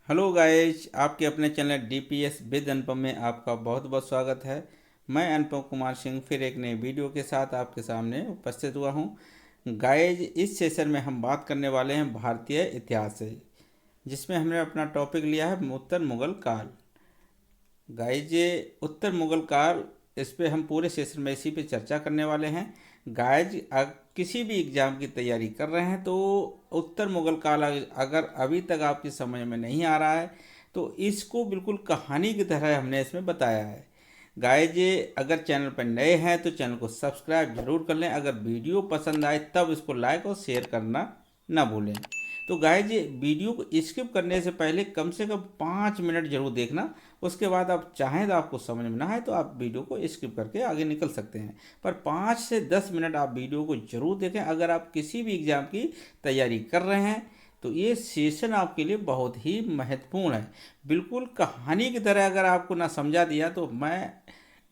Hello guys, आपके अपने channel DPS with अनुपम में आपका बहुत बहुत स्वागत है। मैं अनुपम कुमार सिंह फिर एक नई वीडियो के साथ आपके सामने उपस्थित हुआ हूं। गाइस, इस सेशन में हम बात करने वाले हैं भारतीय इतिहास से, जिसमें हमने अपना टॉपिक लिया है उत्तर मुगल काल। गाइज, ये उत्तर मुगल काल, इस पे हम पूरे सेशन में इसी पे चर्चा करने वाले हैं। गाइज, किसी भी एग्ज़ाम की तैयारी कर रहे हैं तो उत्तर मुगल काल अगर अभी तक आपकी समझ में नहीं आ रहा है तो इसको बिल्कुल कहानी की तरह हमने इसमें बताया है। गाइज, अगर चैनल पर नए हैं तो चैनल को सब्सक्राइब जरूर कर लें। अगर वीडियो पसंद आए तब इसको लाइक और शेयर करना ना भूलें। तो गाइज, ये वीडियो को स्किप करने से कम 5 मिनट जरूर देखना। उसके बाद आप चाहें तो आपको समझ में ना आए तो आप वीडियो को स्किप करके आगे निकल सकते हैं, पर 5 से 10 मिनट आप वीडियो को जरूर देखें। अगर आप किसी भी एग्ज़ाम की तैयारी कर रहे हैं तो ये सेशन आपके लिए बहुत ही महत्वपूर्ण है। बिल्कुल कहानी की तरह अगर आपको ना समझा दिया तो मैं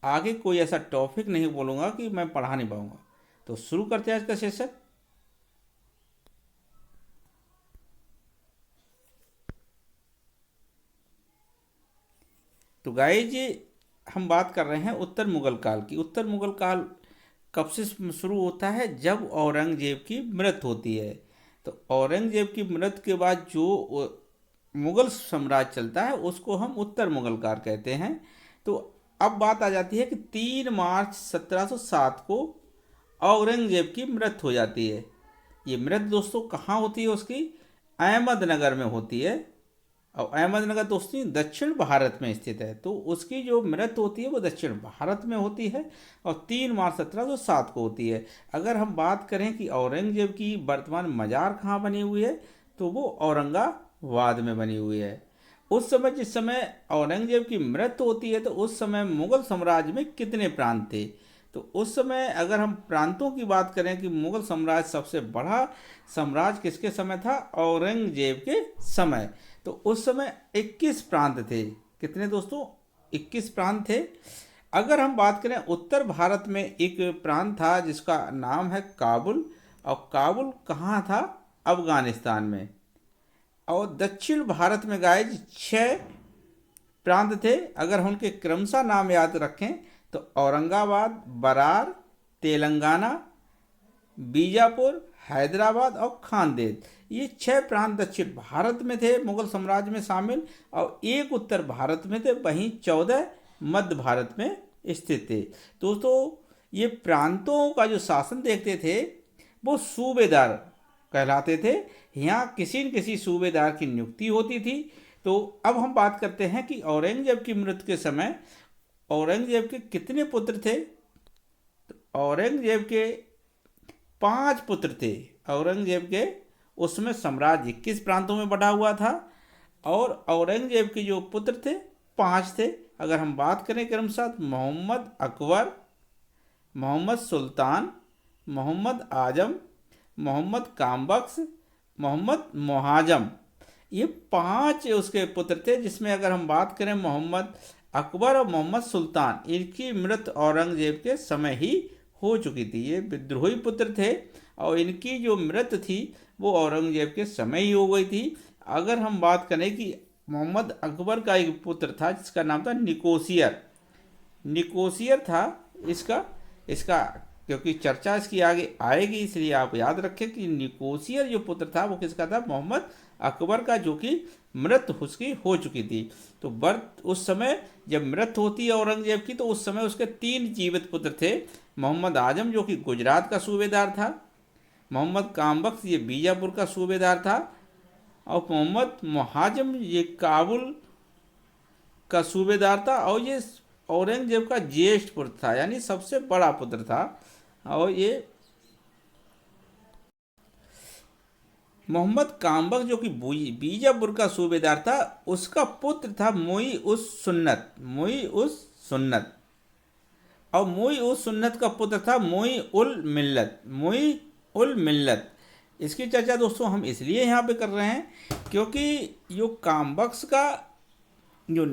आगे कोई ऐसा टॉपिक नहीं बोलूँगा कि मैं पढ़ा नहीं पाऊँगा। तो शुरू करते हैं आज का सेशन। तो गाइज, हम बात कर रहे हैं उत्तर मुगल काल की। उत्तर मुगल काल कब से शुरू होता है? जब औरंगजेब की मृत्यु होती है। तो औरंगजेब की मृत्यु के बाद जो मुगल साम्राज्य चलता है उसको हम उत्तर मुगल काल कहते हैं। तो अब बात आ जाती है कि 3 मार्च 1707 को औरंगजेब की मृत्यु हो जाती है। ये मृत्यु दोस्तों कहाँ होती है उसकी? अहमदनगर में होती है। और अहमदनगर दोस्तों दक्षिण भारत में स्थित है, तो उसकी जो मृत्यु होती है वो दक्षिण भारत में होती है और 3 मार्च 1707 को होती है। अगर हम बात करें कि औरंगजेब की वर्तमान मजार कहाँ बनी हुई है तो वो औरंगाबाद में बनी हुई है। उस समय, जिस समय औरंगजेब की मृत्यु होती है, तो उस समय मुगल साम्राज्य में कितने प्रांत थे? तो उस समय अगर हम प्रांतों की बात करें कि मुगल साम्राज्य सबसे बड़ा साम्राज्य किसके समय था? औरंगजेब के समय। तो उस समय 21 प्रांत थे। कितने दोस्तों? 21 प्रांत थे। अगर हम बात करें उत्तर भारत में एक प्रांत था जिसका नाम है काबुल, और काबुल कहाँ था? अफगानिस्तान में। और दक्षिण भारत में गाइज 6 प्रांत थे। अगर हम उनके क्रमशः नाम याद रखें तो औरंगाबाद, बरार, तेलंगाना, बीजापुर, हैदराबाद और खानदेश, ये 6 प्रांत दक्षिण भारत में थे मुगल साम्राज्य में शामिल, और एक उत्तर भारत में थे, वहीं 14 मध्य भारत में स्थित थे। दोस्तों, ये प्रांतों का जो शासन देखते थे वो सूबेदार कहलाते थे। यहाँ किसी न किसी सूबेदार की नियुक्ति होती थी। तो अब हम बात करते हैं कि औरंगजेब की मृत्यु के समय औरंगजेब के कितने पुत्र थे? औरंगजेब के 5 पुत्र थे। औरंगजेब के उसमें साम्राज्य 21 प्रांतों में बटा हुआ था, और औरंगजेब के जो पुत्र थे 5 थे। अगर हम बात करें क्रमशः, मोहम्मद अकबर, मोहम्मद सुल्तान, मोहम्मद आजम, मोहम्मद कामबख्श, मोहम्मद मुहाजम, ये 5 उसके पुत्र थे। जिसमें अगर हम बात करें मोहम्मद अकबर और मोहम्मद सुल्तान, इनकी मृत्यु औरंगजेब के समय ही हो चुकी थी। ये विद्रोही पुत्र थे और इनकी जो मृत्यु थी वो औरंगजेब के समय ही हो गई थी। अगर हम बात करें कि मोहम्मद अकबर का एक पुत्र था जिसका नाम था निकोसियर। निकोसियर था इसका इसका क्योंकि चर्चा इसकी आगे आएगी, इसलिए आप याद रखें कि निकोसियर जो पुत्र था वो किसका था? मोहम्मद अकबर का, जो कि मृत्यु उसकी हो चुकी थी। तो बर्थ उस समय जब मृत्यु होती है औरंगजेब की, तो उस समय उसके 3 जीवित पुत्र थे। मोहम्मद आजम, जो कि गुजरात का सूबेदार था, मोहम्मद कामबख्श, ये बीजापुर का सूबेदार था, और मोहम्मद मुहाजम, ये काबुल का सूबेदार था। और ये औरंगजेब का ज्येष्ठ पुत्र था, यानी सबसे बड़ा पुत्र था। और ये मोहम्मद कामबख्श, जो कि बीजापुर का सूबेदार था, उसका पुत्र था मुई उस सुन्नत। मुई उस सुन्नत, और मुई उस सुन्नत का पुत्र था मुई उल मिल्लत। मुई उल मिल्लत, इसकी चर्चा दोस्तों हम इसलिए यहाँ पे कर रहे हैं क्योंकि जो कामबख्श का जो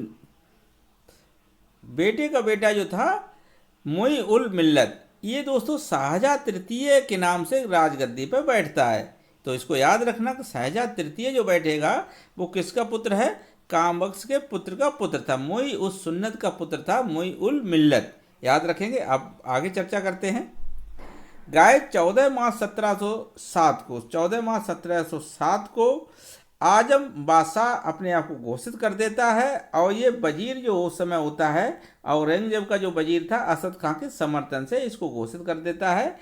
बेटे का बेटा जो था मुई उल मिल्लत, ये दोस्तों शाहजहाँ तृतीय के नाम से राजगद्दी पर बैठता है। तो इसको याद रखना कि शाहजहाँ तृतीय जो बैठेगा वो किसका पुत्र है? कामबख्श के पुत्र का पुत्र था। मुई उस सुन्नत का पुत्र था, मुई उल मिल्लत। याद रखेंगे। अब आगे चर्चा करते हैं। गाय 14 मार्च 1707 को आजम बादशाह अपने आप को घोषित कर देता है, और ये वजीर जो उस समय होता है औरंगजेब का जो वजीर था असद खां के समर्थन से इसको घोषित कर देता है।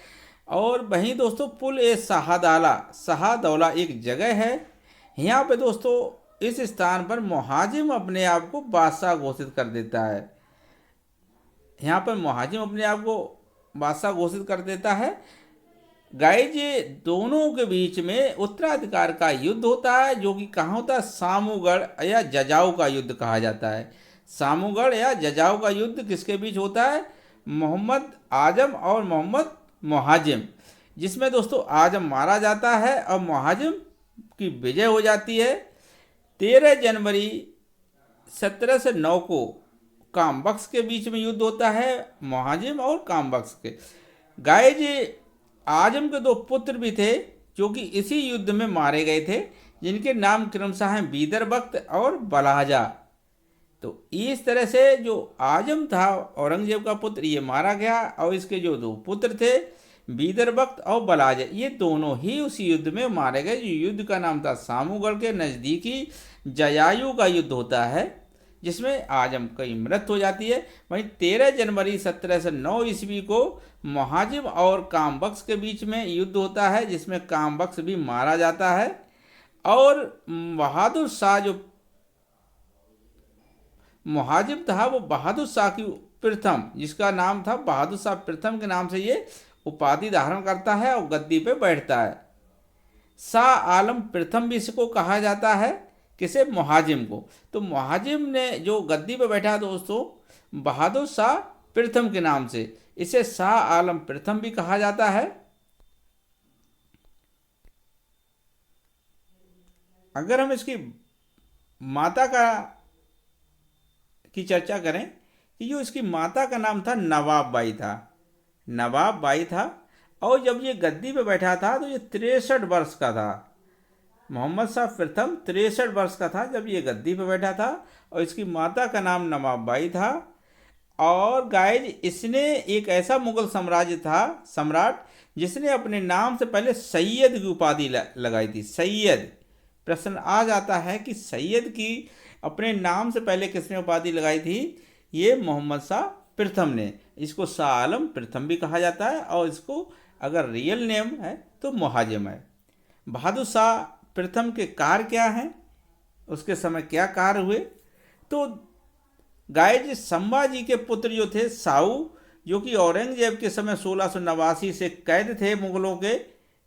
और वहीं दोस्तों पुल ए शाहदौला एक जगह है, यहाँ पे दोस्तों इस स्थान पर मुहाजिम अपने आप को बादशाह घोषित कर देता है। यहाँ पर मुहाजिम अपने आप को बादशाह घोषित कर देता है। गाइज दोनों के बीच में उत्तराधिकार का युद्ध होता है, जो कि कहाँ होता है, सामूगढ़ या जजाऊ का युद्ध कहा जाता है। सामूगढ़ या जजाऊ का युद्ध किसके बीच होता है, मोहम्मद आजम और मोहम्मद मुहाजिम, जिसमें दोस्तों आजम मारा जाता है और मुहाजिम की विजय हो जाती है। 13 जनवरी 1709 को कामबख्श के बीच में युद्ध होता है, मुहाजिम और कामबख्श के। गाइज आजम के 2 पुत्र भी थे जो कि इसी युद्ध में मारे गए थे, जिनके नाम क्रमशः हैं बीदर बख्त और बलाजा। तो इस तरह से जो आजम था औरंगजेब का पुत्र, ये मारा गया, और इसके जो 2 पुत्र थे बीदर बख्त और बलाजा, ये दोनों ही उस युद्ध में मारे गए। जो युद्ध का नाम था सामूगढ़ के नज़दीकी जयायु का युद्ध होता है, जिसमें आजम की मृत्यु हो जाती है। वहीं 13 जनवरी 1709 ईस्वी को मुहाजिम और कामबख्श के बीच में युद्ध होता है, जिसमें कामबख्श भी मारा जाता है। और बहादुर शाह जो मुहाजिम था वो बहादुर शाह की प्रथम, जिसका नाम था बहादुर शाह प्रथम के नाम से ये उपाधि धारण करता है और गद्दी पे बैठता है। शाह आलम प्रथम भी इसको कहा जाता है, किसे, मुहाजिम को। तो मुहाजिम ने जो गद्दी पे बैठा दोस्तों बहादुर शाह प्रथम के नाम से, इसे शाह आलम प्रथम भी कहा जाता है। अगर हम इसकी माता की चर्चा करें कि जो इसकी माता का नाम था नवाब बाई था, और जब ये गद्दी पे बैठा था तो ये 63 वर्ष का था। मोहम्मद शाह प्रथम 63 वर्ष का था जब ये गद्दी पे बैठा था, और इसकी माता का नाम नवाब बाई था। और गाइज इसने एक ऐसा मुगल सम्राट जिसने अपने नाम से पहले सैयद की उपाधि लगाई थी। सैयद, प्रश्न आ जाता है कि सैयद की अपने नाम से पहले किसने उपाधि लगाई थी, ये मोहम्मद शाह प्रथम ने। इसको शाह आलम प्रथम भी कहा जाता है, और इसको अगर रियल नेम है तो मुहाजिम है। बहादुर शाह प्रथम के कार्य क्या हैं, उसके समय क्या कार्य हुए, तो गाइज संभाजी के पुत्र जो थे साऊ, जो कि औरंगजेब के समय 1689 से कैद थे मुगलों के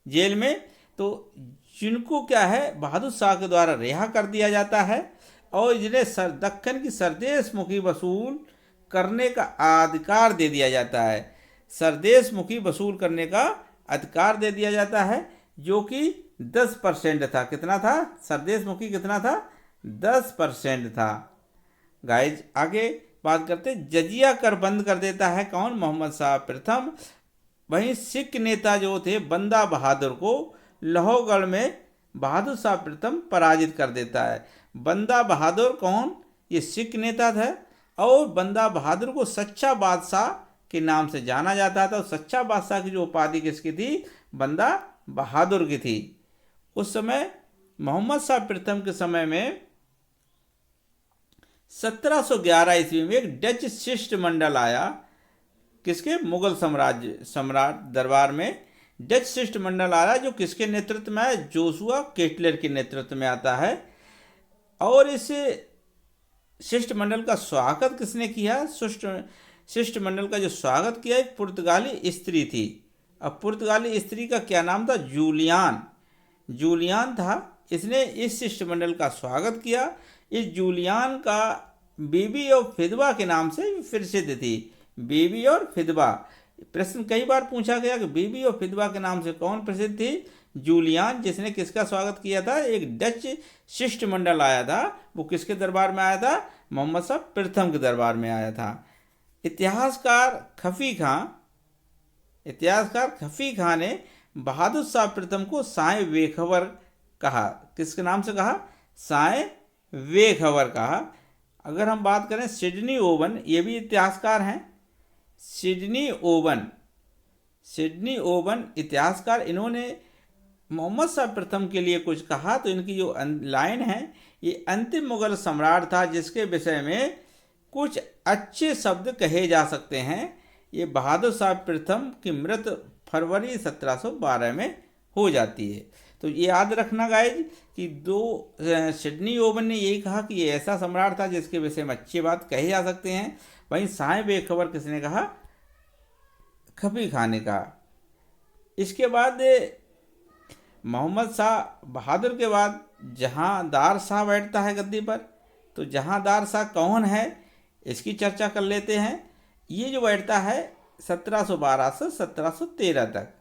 जेल में, तो जिनको क्या है बहादुर शाह के द्वारा रिहा कर दिया जाता है, और जिन्हें दक्कन की सरदेश मुखी वसूल करने का अधिकार दे दिया जाता है। सरदेश मुखी वसूल करने का अधिकार दे दिया जाता है, जो कि 10% था। कितना था सरदेश मुखी, कितना था, 10% था। गाइज आगे बात करते, जजिया कर बंद कर देता है कौन, मोहम्मद शाह प्रथम। वहीं सिख नेता जो थे बंदा बहादुर को लोहगढ़ में बहादुर शाह प्रथम पराजित कर देता है। बंदा बहादुर कौन, ये सिख नेता था, और बंदा बहादुर को सच्चा बादशाह के नाम से जाना जाता था। सच्चा बादशाह की जो उपाधि किसकी थी, बंदा बहादुर की थी। उस समय मोहम्मद शाह प्रथम के समय में 1711 ईस्वी में एक डच शिष्टमंडल आया, किसके, मुगल सम्राट दरबार में डच शिष्टमंडल आया, जो किसके नेतृत्व में है, जोशुआ केटलर के नेतृत्व में आता है। और इस शिष्टमंडल का स्वागत किसने किया, शिष्टमंडल का जो स्वागत किया एक पुर्तगाली स्त्री थी। अब पुर्तगाली स्त्री का क्या नाम था, जूलियान था। इसने इस शिष्टमंडल का स्वागत किया। इस जूलियान का बीबी और फिदवा के नाम से प्रसिद्ध थी। बीबी और फिदवा, प्रश्न कई बार पूछा गया कि बीबी और फिदवा के नाम से कौन प्रसिद्ध थी, जूलियान, जिसने किसका स्वागत किया था, एक डच शिष्टमंडल आया था। वो किसके दरबार में आया था, मोहम्मद शाह प्रथम के दरबार में आया था। इतिहासकार खफी खां ने बहादुर शाह प्रथम को साए वेखवर कहा। किसके नाम से कहा, साए वे खबर कहा। अगर हम बात करें सिडनी ओवन, ये भी इतिहासकार हैं। सिडनी ओवन इतिहासकार, इन्होंने मोहम्मद शाह प्रथम के लिए कुछ कहा तो इनकी जो लाइन है, ये अंतिम मुगल सम्राट था जिसके विषय में कुछ अच्छे शब्द कहे जा सकते हैं। ये बहादुर शाह प्रथम की मृत्यु फरवरी 1712 में हो जाती है। तो ये याद रखना गाइज कि सिडनी ओवन ने यही कहा कि ये ऐसा सम्राट था जिसके विषय में अच्छी बात कहे जा सकते हैं। वहीं साहेब बेखबर किसने कहा? खफी खां ने कहा। इसके बाद मोहम्मद शाह बहादुर के बाद जहांदार शाह बैठता है गद्दी पर। तो जहांदार शाह कौन है, इसकी चर्चा कर लेते हैं। ये जो बैठता है 1712 से 1713 तक,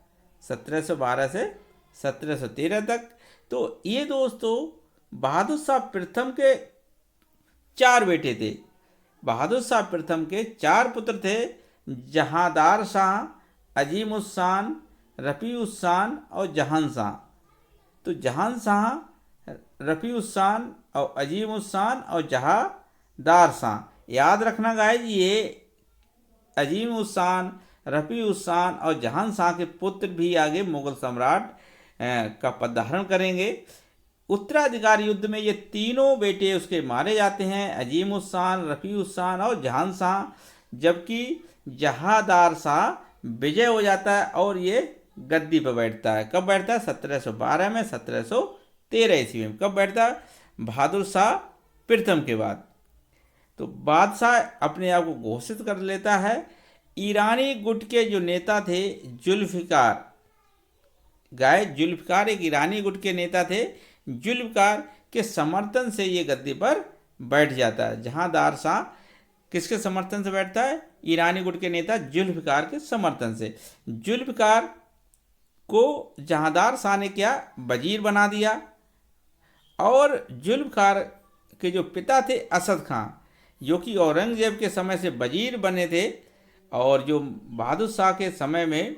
1712 से 1713 तक। तो ये दोस्तों बहादुर शाह प्रथम के 4 बेटे थे। बहादुर शाह प्रथम के 4 पुत्र थे, जहांदार शाह, अजीम उस शान, रफ़ी उस शान और जहान शाह। तो जहान शाह, रफ़ी उस शान और अजीम उस शान और जहांदार शाह याद रखना गाइज। ये अजीम उस शान, रफ़ी उस शान और जहान शाह के पुत्र भी आगे मुगल सम्राट का पद धारण करेंगे। उत्तराधिकार युद्ध में ये तीनों बेटे उसके मारे जाते हैं, अजीम उस शान, रफ़ी उस शान और जहान शाह। जबकि जहांदार शाह विजय हो जाता है और ये गद्दी पर बैठता है। कब बैठता है? 1712 में, 1713 ईस्वी में। कब बैठता है? बहादुर शाह प्रथम के बाद। तो बादशाह अपने आप को घोषित कर लेता है। ईरानी गुट के जो नेता थे जुल्फ़िकार, जुल्फ़िकार एक ईरानी गुट के नेता थे। जुल्फ़िकार के समर्थन से ये गद्दी पर बैठ जाता है। जहांदार शाह किसके समर्थन से बैठता है? ईरानी गुट के नेता जुल्फ़िकार के समर्थन से। जुल्फ़िकार को जहांदार शाह ने क्या वजीर बना दिया। और जुल्फ़िकार के जो पिता थे असद खां, जो कि औरंगजेब के समय से वजीर बने थे और जो बहादुर शाह के समय में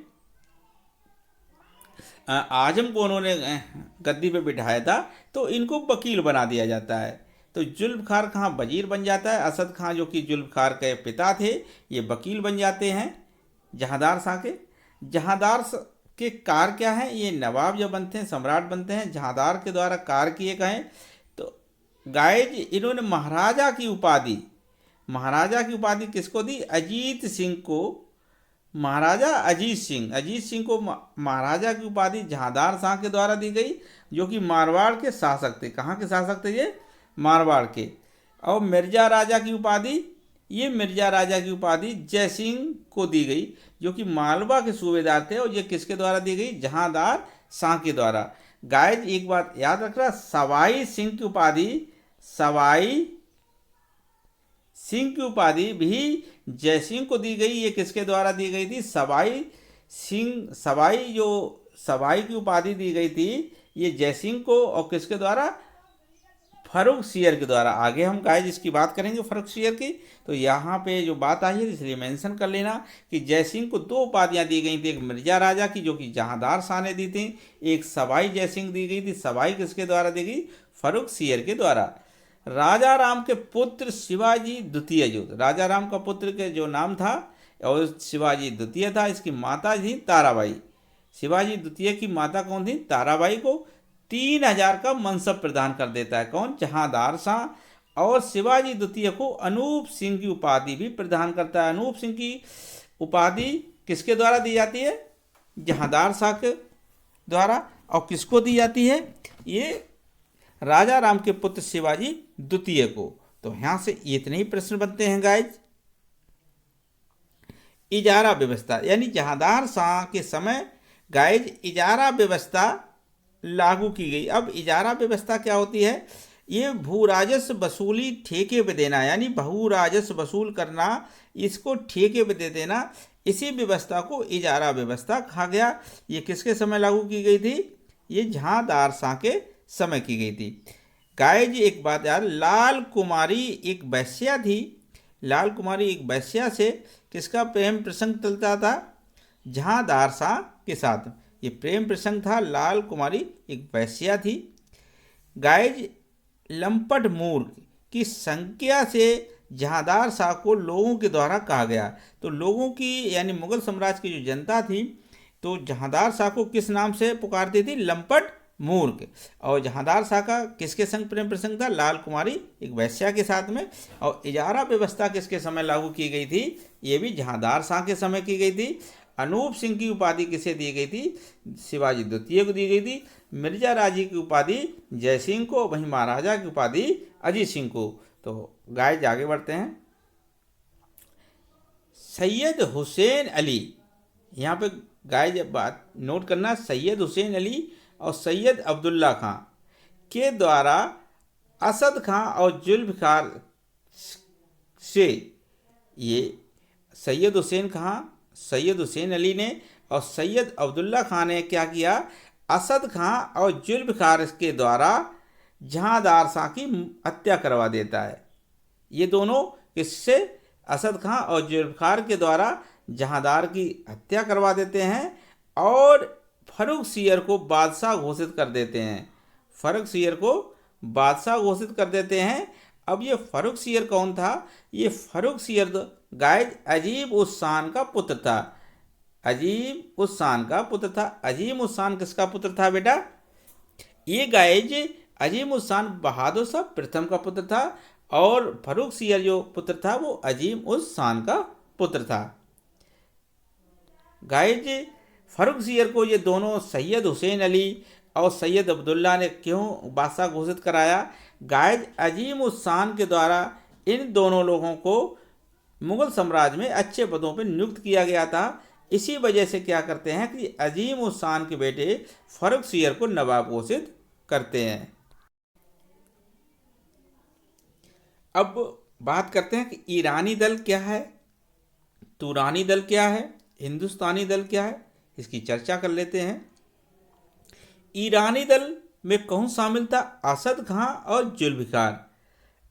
आजम को उन्होंने गद्दी पे बिठाया था, तो इनको वकील बना दिया जाता है। तो जुल्फ़िकार खां वजीर बन जाता है। असद खां जो कि जुल्फ़िकार के पिता थे, ये वकील बन जाते हैं जहांदार शाह के। जहांदार के कार्य क्या हैं? ये नवाब जब बनते हैं, सम्राट बनते हैं, जहांदार के द्वारा कार्य किए गए। तो गाइज इन्होंने महाराजा की उपाधि किसको दी? अजीत सिंह को। महाराजा अजीत सिंह को महाराजा की उपाधि जहांदार शाह के द्वारा दी गई, जो कि मारवाड़ के शासक थे। कहाँ के शासक थे ये? मारवाड़ के। और मिर्जा राजा की उपाधि जयसिंह को दी गई, जो कि मालवा के सूबेदार थे। और ये किसके द्वारा दी गई? जहांदार शाह के द्वारा। गाइज एक बात याद रखना, सवाई सिंह की उपाधि भी जयसिंह को दी गई। ये किसके द्वारा दी गई थी? सवाई की उपाधि दी गई थी ये जयसिंह को। और किसके द्वारा? फर्रुखसियर के द्वारा। आगे हम गाइज इसकी बात करेंगे फर्रुखसियर की। तो यहाँ पे जो बात आई है इसलिए मेंशन कर लेना कि जयसिंह को 2 उपाधियाँ दी गई थी। एक मिर्जा राजा की, जो कि जहांदार शाह ने दी थी। एक सवाई जयसिंह दी गई थी। सवाई किसके द्वारा दी गई? फर्रुखसियर के द्वारा। राजा राम के पुत्र शिवाजी द्वितीय, जो राजा राम का पुत्र के जो नाम था और शिवाजी द्वितीय था, इसकी माता थी ताराबाई। शिवाजी द्वितीय की माता कौन थी? ताराबाई को 3000 का मनसब प्रदान कर देता है। कौन? जहांदार शाह। और शिवाजी द्वितीय को अनूप सिंह की उपाधि भी प्रदान करता है। अनूप सिंह की उपाधि किसके द्वारा दी जाती है? जहांदार शाह के द्वारा। और किसको दी जाती है? ये राजा राम के पुत्र शिवाजी द्वितीय को। तो यहाँ से इतने ही प्रश्न बनते हैं गाइज। इजारा व्यवस्था, यानी जहांदार शाह के समय गाइज इजारा व्यवस्था लागू की गई। अब इजारा व्यवस्था क्या होती है? ये भू राजस्व वसूली ठेके पे देना, यानी भू राजस्व वसूल करना, इसको ठेके पे दे देना। इसी व्यवस्था को इजारा व्यवस्था कहा गया। ये किसके समय लागू की गई थी? ये जहांदार शाह के समय की गई थी। गाइज एक बात यार, लाल कुमारी एक वैश्या थी। लाल कुमारी एक वैश्या से किसका प्रेम प्रसंग चलता था? जहांदार शाह के साथ ये प्रेम प्रसंग था। लाल कुमारी एक वैश्या थी। गाइज लंपट मूर्ख की संख्या से जहांदार शाह को लोगों के द्वारा कहा गया। तो लोगों की यानी मुगल साम्राज्य की जो जनता थी तो जहांदार शाह को किस नाम से पुकारती थी? लंपट मूर्ख। और जहांदार शाह का किसके संग प्रेम प्रसंग था? लाल कुमारी एक वैश्या के साथ में। और इजारा व्यवस्था किसके समय लागू की गई थी? ये भी जहांदार शाह के समय की गई थी। अनूप सिंह की उपाधि किसे दी गई थी? शिवाजी द्वितीय को दी गई थी। मिर्जा राजी की उपाधि जय सिंह को, वहीं महाराजा की उपाधि अजीत सिंह को। तो गाइज आगे बढ़ते हैं। सैयद हुसैन अली, यहाँ पे गाइज बात नोट करना, सैयद हुसैन अली और सैयद अब्दुल्ला खां के द्वारा असद खां और जुल्फ़िकार से, ये सैयद हुसैन खां, सैयद हुसैन अली ने और सैयद अब्दुल्ला खां ने क्या किया? असद खां और जुल्फ़िकार के द्वारा जहांदार शाह की हत्या करवा देता है। ये दोनों किससे? असद खां और जुल्फ़िकार के द्वारा जहांदार की हत्या करवा देते हैं और फर्रुख सियर को बादशाह घोषित कर देते हैं। फर्रुख सियर को बादशाह घोषित कर देते हैं। अब ये फर्रुख सियर कौन था? ये फर्रुख सियर गाइज अजीम उस शान का पुत्र था। अजीम उस शान का पुत्र था। अजीम उस शान किसका पुत्र था बेटा? ये गाइज अजीम उस शान बहादुर शाह प्रथम का पुत्र था और फर्रुख सियर जो पुत्र था वो अजीम उस शान का पुत्र था। गाइज फर्रुख सियर को ये दोनों सैयद हुसैन अली और सैयद अब्दुल्ला ने क्यों बादशाह घोषित कराया? गाइज अजीम उस शान के द्वारा इन दोनों लोगों को मुगल साम्राज्य में अच्छे पदों पर नियुक्त किया गया था। इसी वजह से क्या करते हैं कि अजीम उस शान के बेटे फर्रुख सियर को नवाब घोषित करते हैं। अब बात करते हैं कि ईरानी दल क्या है, तुरानी दल क्या है, हिंदुस्तानी दल क्या है, इसकी चर्चा कर लेते हैं। ईरानी दल में कौन शामिल था? असद खां और जुल्फ़िकार।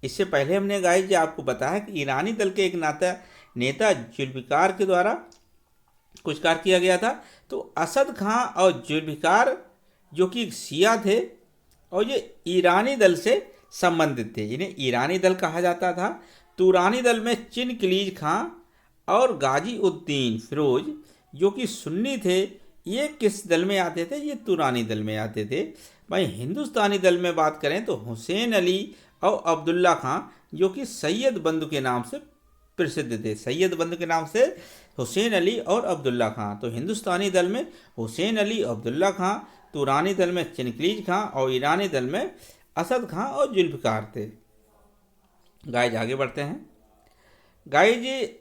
इससे पहले हमने गाइज आपको बताया कि ईरानी दल के एक नेता जुल्फ़िकार के द्वारा कुछ कार्य किया गया था। तो असद खां और जुल्फ़िकार जो कि शिया थे और ये ईरानी दल से संबंधित थे, इन्हें ईरानी दल कहा जाता था। तुरानी दल में चिनकिलीज खां और गाजी उद्दीन फिरोज जो कि सुन्नी थे, ये किस दल में आते थे? ये तुरानी दल में आते थे। भाई हिंदुस्तानी दल में बात करें तो हुसैन अली और अब्दुल्ला खां जो कि सैयद बंधु के नाम से प्रसिद्ध थे। सैयद बंधु के नाम से हुसैन अली और अब्दुल्ला खां। तो हिंदुस्तानी दल में हुसैन अली, अब्दुल्ला खां, तुरानी दल में चिनकिलीज खां और ईरानी दल में असद खां और जुल्फ़िकार थे। गाइज आगे बढ़ते हैं। गाइज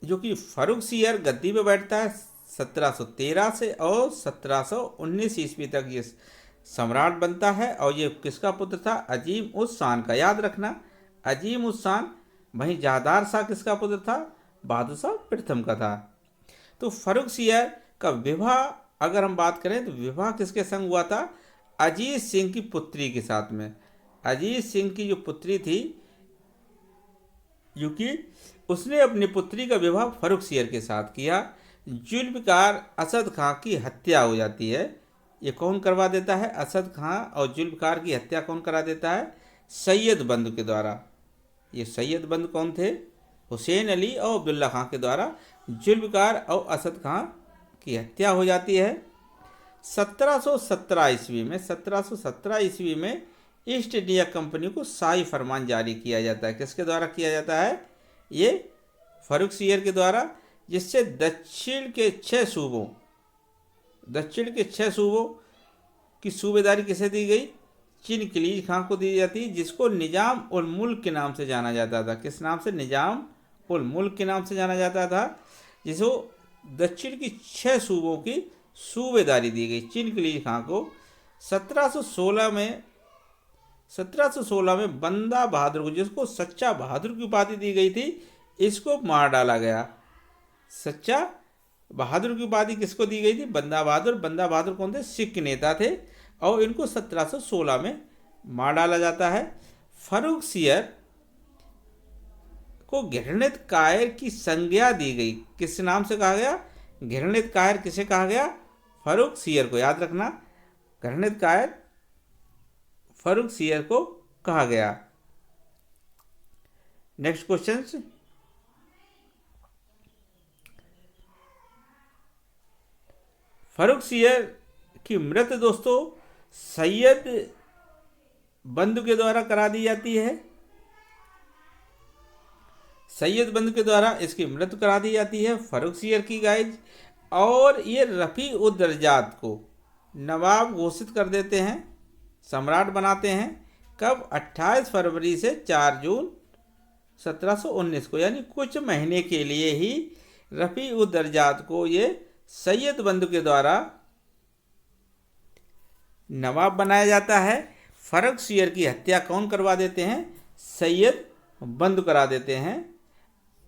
जो कि फर्रुख सियर गद्दी पे बैठता है 1713 से और 1719 ईस्वी तक ये सम्राट बनता है और ये किसका पुत्र था? अजीम उस शान का। याद रखना, अजीम उस शान। वहीं जहांदार शाह किसका पुत्र था? बहादुर शाह प्रथम का था। तो फर्रुख सियर का विवाह अगर हम बात करें तो विवाह किसके संग हुआ था? अजीत सिंह की पुत्री के साथ में। अजीत सिंह की जो पुत्री थी क्योंकि उसने अपनी पुत्री का विवाह फर्रुख सियर के साथ किया। जुल्फ़िकार असद खां की हत्या हो जाती है। ये कौन करवा देता है? असद खां और जुल्फ़िकार की हत्या कौन करा देता है? सैयद बंधु के द्वारा। ये सैयद बंधु कौन थे? हुसैन अली और अब्दुल्ला खां के द्वारा जुल्फ़िकार और असद खां की हत्या हो जाती है। 1717 ईस्वी में 1717 ईस्वी में ईस्ट इंडिया कंपनी को शाही फरमान जारी किया जाता है। किसके द्वारा किया जाता है? ये फर्रुख सियर के द्वारा, जिससे दक्षिण के 6 सूबों की सूबेदारी किसे दी गई? चिनकिलीज खां को दी जाती, जिसको निजाम उल मुल्क के नाम से जाना जाता था। किस नाम से? निजाम उल मुल्क के नाम से जाना जाता था, जिसको दक्षिण की 6 सूबों की सूबेदारी दी गई चिनकिलीज खां को। 1716 में बंदा बहादुर को, जिसको सच्चा बहादुर की उपाधि दी गई थी, इसको मार डाला गया। सच्चा बहादुर की उपाधि किसको दी गई थी? बंदा बहादुर। बंदा बहादुर कौन थे? सिख नेता थे और इनको 1716 में मार डाला जाता है। फर्रुख सियर को घृणित कायर की संज्ञा दी गई। किस नाम से कहा गया? घृणित कायर किसे कहा गया? फर्रुख सियर को। याद रखना, घृणित कायर फर्रुख सियर को कहा गया। नेक्स्ट क्वेश्चन, फर्रुखसियर की मृत्यु दोस्तों सैयद बंधु के द्वारा करा दी जाती है। सैयद बंधु के द्वारा इसकी मृत्यु करा दी जाती है फर्रुखसियर की गाइज। और ये रफ़ी उद दर्जात को नवाब घोषित कर देते हैं, सम्राट बनाते हैं। कब? 28 फरवरी से 4 जून 1719 को, यानी कुछ महीने के लिए ही रफ़ी उद दर्जात को ये सैयद बंधु के द्वारा नवाब बनाया जाता है। फर्रुखसियर की हत्या कौन करवा देते हैं? सैयद बंधु करा देते हैं।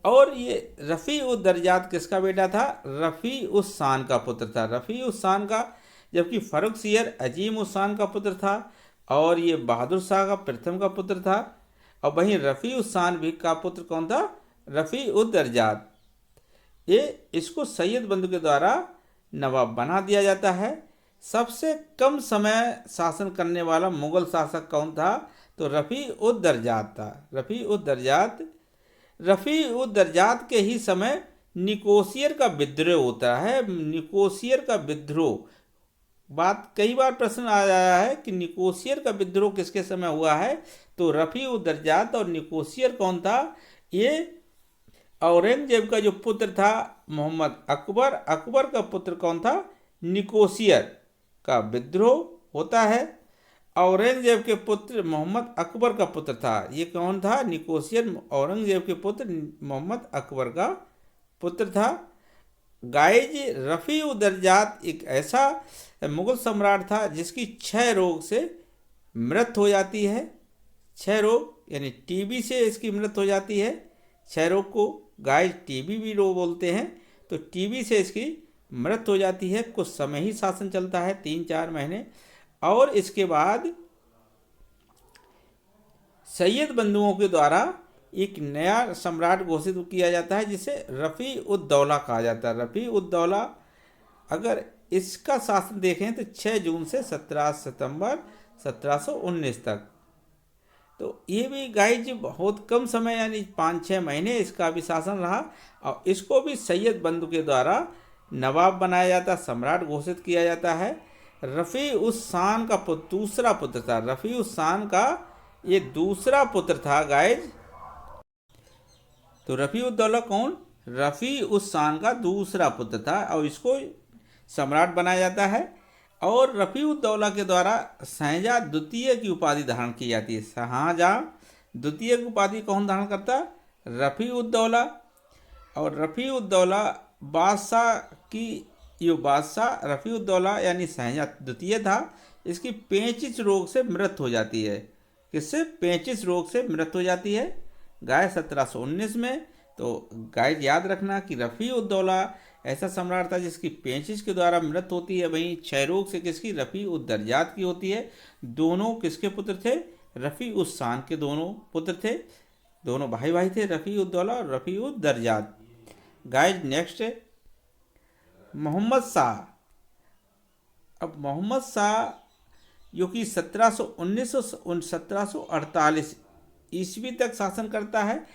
और ये रफ़ी उद दर्जात किसका बेटा था? रफ़ी उस शान का पुत्र था, रफ़ी उस शान का। जबकि फर्रुखसियर अजीम उस शान का पुत्र था और ये बहादुर शाह का प्रथम का पुत्र था। और वहीं रफ़ी उस शान भी का पुत्र कौन था? रफ़ी उद दर्जात। ये इसको सैयद बंधु के द्वारा नवाब बना दिया जाता है। सबसे कम समय शासन करने वाला मुगल शासक कौन था? तो रफ़ी उद दर्जात था, रफ़ी उद दर्जात। रफ़ी उद दर्जात के ही समय निकोसियर का विद्रोह होता है। निकोसियर का विद्रोह, बात कई बार प्रश्न आया है कि निकोसियर का विद्रोह किसके समय हुआ है? तो रफ़ी उद दर्जात। और निकोसियर कौन था? ये औरंगजेब का जो पुत्र था मोहम्मद अकबर, अकबर का पुत्र कौन था? निकोसियर का विद्रोह होता है। औरंगजेब के पुत्र मोहम्मद अकबर का पुत्र था। ये कौन था? निकोसियर औरंगजेब के पुत्र मोहम्मद अकबर का पुत्र था। गाइज रफ़ी उद दर्जात एक ऐसा मुगल सम्राट था जिसकी क्षय रोग से मृत्यु हो जाती है। क्षय रोग यानी टीबी से इसकी मृत्यु हो जाती है। क्षय रोग को गाइज टीबी भी रोग बोलते हैं। तो टीबी से इसकी मृत्यु हो जाती है। कुछ समय ही शासन चलता है, 3-4 महीने। और इसके बाद सैयद बंधुओं के द्वारा एक नया सम्राट घोषित किया जाता है जिसे रफ़ी उद दौला कहा जाता है। रफ़ी उद दौला, अगर इसका शासन देखें तो 6 जून से 17 सितंबर 1719 तक। तो ये भी गाइज बहुत कम समय यानी 5-6 महीने इसका भी शासन रहा। और इसको भी सैयद बंधु के द्वारा नवाब बनाया जाता, सम्राट घोषित किया जाता है। रफ़ी उस शान का दूसरा पुत्र था, रफ़ी उस शान का ये दूसरा पुत्र था गाइज। तो रफ़ी उद दौला कौन? रफ़ी उस शान का दूसरा पुत्र था और इसको सम्राट बनाया जाता है। और रफ़ी उद दौला के द्वारा शाहजहाँ द्वितीय की उपाधि धारण की जाती है। शाहजहाँ द्वितीय की उपाधि कौन धारण करता? रफ़ी उद दौला। और रफ़ी उद दौला बादशाह की, ये बादशाह रफ़ी उद दौला यानी शाहजहाँ द्वितीय था। इसकी पेचिश रोग से मृत्यु हो जाती है। किससे? पेचिश रोग से मृत्यु हो जाती है गाय 1719 में। तो गाय याद रखना कि रफ़ी उद दौला ऐसा सम्राट था जिसकी पेचिश के द्वारा मृत्यु होती है। वहीं क्षय रोग से किसकी? रफ़ी उद दर्जात की होती है। दोनों किसके पुत्र थे? रफ़ी उस शान के दोनों पुत्र थे, दोनों भाई भाई थे, रफ़ी उद दौला और रफ़ी उद दर्जात। गाइज नेक्स्ट है मोहम्मद शाह। अब मोहम्मद शाह जो कि 1748 ईस्वी तक शासन करता है।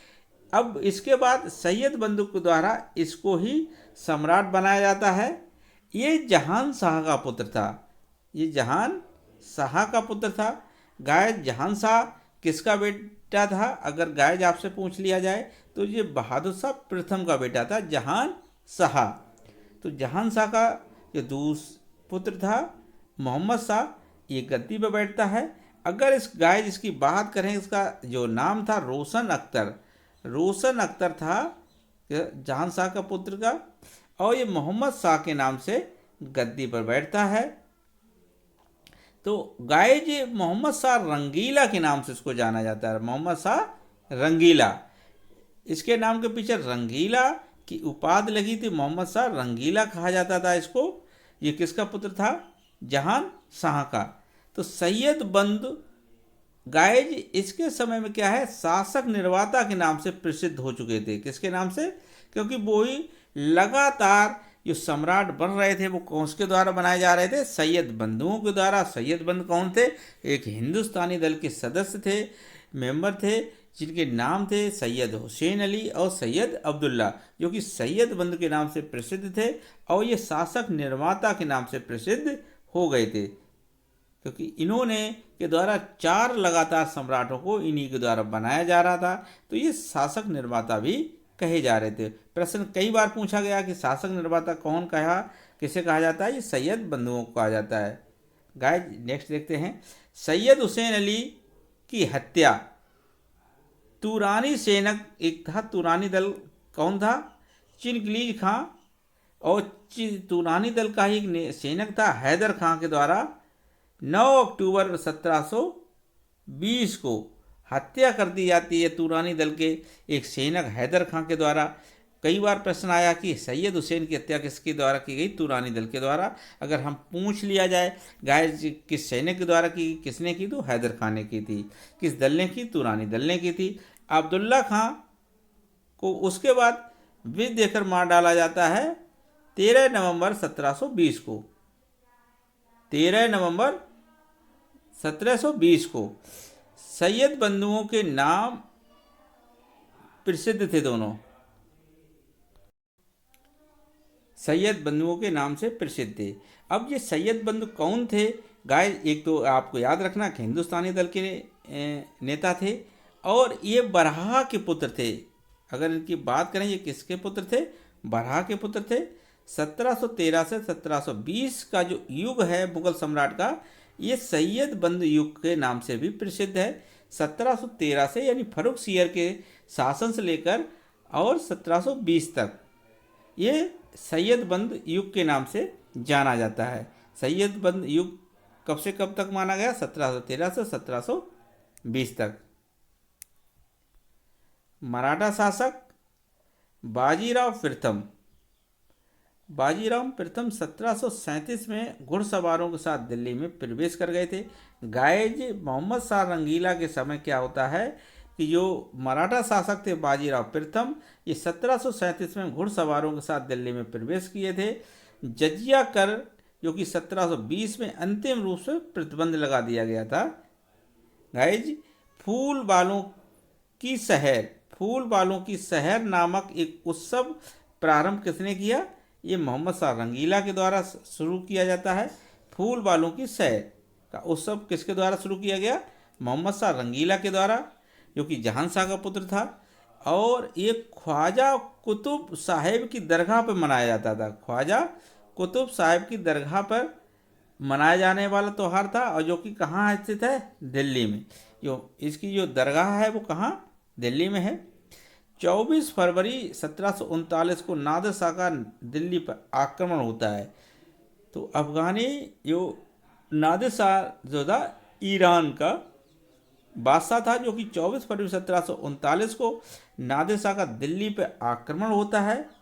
अब इसके बाद सैयद बंधु के द्वारा इसको ही सम्राट बनाया जाता है। ये जहान शाह का पुत्र था, ये जहान शाह का पुत्र था। गाय जहान शाह किसका बेटा था? अगर गाय आपसे पूछ लिया जाए तो ये बहादुर शाह प्रथम का बेटा था, जहान शाह। तो जहान शाह का जो दूसरा पुत्र था मोहम्मद शाह, ये गद्दी पर बैठता है। अगर इस गाय जिसकी बात करें, इसका जो नाम था रोशन अख्तर, रोशन अख्तर था जहान शाह का पुत्र का। और ये मोहम्मद शाह के नाम से गद्दी पर बैठता है। तो गाय जी मोहम्मद शाह रंगीला के नाम से इसको जाना जाता है, मोहम्मद शाह रंगीला। इसके नाम के पीछे रंगीला की उपाधि लगी थी, मोहम्मद शाह रंगीला कहा जाता था इसको। ये किसका पुत्र था? जहान शाह का। तो सैयद बंधु गाइज इसके समय में क्या है, शासक निर्माता के नाम से प्रसिद्ध हो चुके थे। किसके नाम से? क्योंकि वो ही लगातार जो सम्राट बन रहे थे वो कौन के द्वारा बनाए जा रहे थे? सैयद बंधुओं के द्वारा। सैयद बंधु कौन थे? एक हिंदुस्तानी दल के सदस्य थे, मेंबर थे, जिनके नाम थे सैयद हुसैन अली और सैयद अब्दुल्ला, जो कि सैयद बंधु के नाम से प्रसिद्ध थे और ये शासक निर्माता के नाम से प्रसिद्ध हो गए थे, क्योंकि इन्होंने के द्वारा 4 लगातार सम्राटों को इन्हीं के द्वारा बनाया जा रहा था। तो ये शासक निर्माता भी कहे जा रहे थे। प्रश्न कई बार पूछा गया कि शासक निर्माता कौन कहा, किसे कहा जाता है? ये सैयद बंधुओं को कहा जाता है। गाइस नेक्स्ट देखते हैं। सैयद हुसैन अली की हत्या। तुरानी सैनिक एक था, तुरानी दल कौन था? चिनगिज खां, और तुरानी दल का ही एक सैनिक था हैदर खां के द्वारा 9 अक्टूबर 1720 को हत्या कर दी जाती है तुरानी दल के एक सैनिक हैदर खां के द्वारा। कई बार प्रश्न आया कि सैयद हुसैन की हत्या किसके द्वारा की गई? तुरानी दल के द्वारा। अगर हम पूछ लिया जाए गाइस किस सैनिक के द्वारा की, किसने की? तो हैदर खां ने की थी। किस दल ने की? तुरानी दल ने की थी। अब्दुल्ला खां को उसके बाद विष देकर मार डाला जाता है 13 नवंबर 1720 को। 13 नवंबर 1720 को। सैयद बंधुओं के नाम प्रसिद्ध थे दोनों, सैयद बंधुओं के नाम से प्रसिद्ध थे। अब ये सैयद बंधु कौन थे? गाइस एक तो आपको याद रखना कि हिंदुस्तानी दल के नेता थे और ये बरहा के पुत्र थे। अगर इनकी बात करें ये किसके पुत्र थे? बरहा के पुत्र थे। 1713 से 1720 का जो युग है मुगल सम्राट का, ये सैयद बंधु युग के नाम से भी प्रसिद्ध है। 1713 से यानी फर्रुख सियर के शासन से लेकर और 1720 तक ये सैयद बंद युग के नाम से जाना जाता है। सैयद बंद युग कब से कब तक माना गया? 1713 से 1720 तक। मराठा शासक बाजीराव प्रथम। बाजीराव प्रथम 1737 में घुड़सवारों के साथ दिल्ली में प्रवेश कर गए थे। गाइज मोहम्मद शाह रंगीला के समय क्या होता है कि जो मराठा शासक थे बाजीराव प्रथम, ये 1737 में घुड़सवारों के साथ दिल्ली में प्रवेश किए थे। जजिया कर जो कि 1720 में अंतिम रूप से प्रतिबंध लगा दिया गया था। गाइज फूल बालों की शहर, फूल बालों की शहर नामक एक उत्सव प्रारंभ किसने किया? ये मोहम्मद शाह रंगीला के द्वारा शुरू किया जाता है। फूल बालों की शहर का उत्सव किसके द्वारा शुरू किया गया? मोहम्मद शाह रंगीला के द्वारा, जो कि जहान शाह का पुत्र था। और ये ख्वाजा कुतुब साहिब की दरगाह पर मनाया जाता था। ख्वाजा कुतुब साहिब की दरगाह पर मनाया जाने वाला त्यौहार था, और जो कि कहाँ स्थित है? दिल्ली में। जो इसकी जो दरगाह है वो कहाँ? दिल्ली में है। 24 फरवरी 1739 को नादिर शाह का दिल्ली पर आक्रमण होता है। तो अफगानी जो नादिर शाह जो था ईरान का बादशाह था, जो कि 24 फरवरी 1739 को नादिर शाह का दिल्ली पर आक्रमण होता है।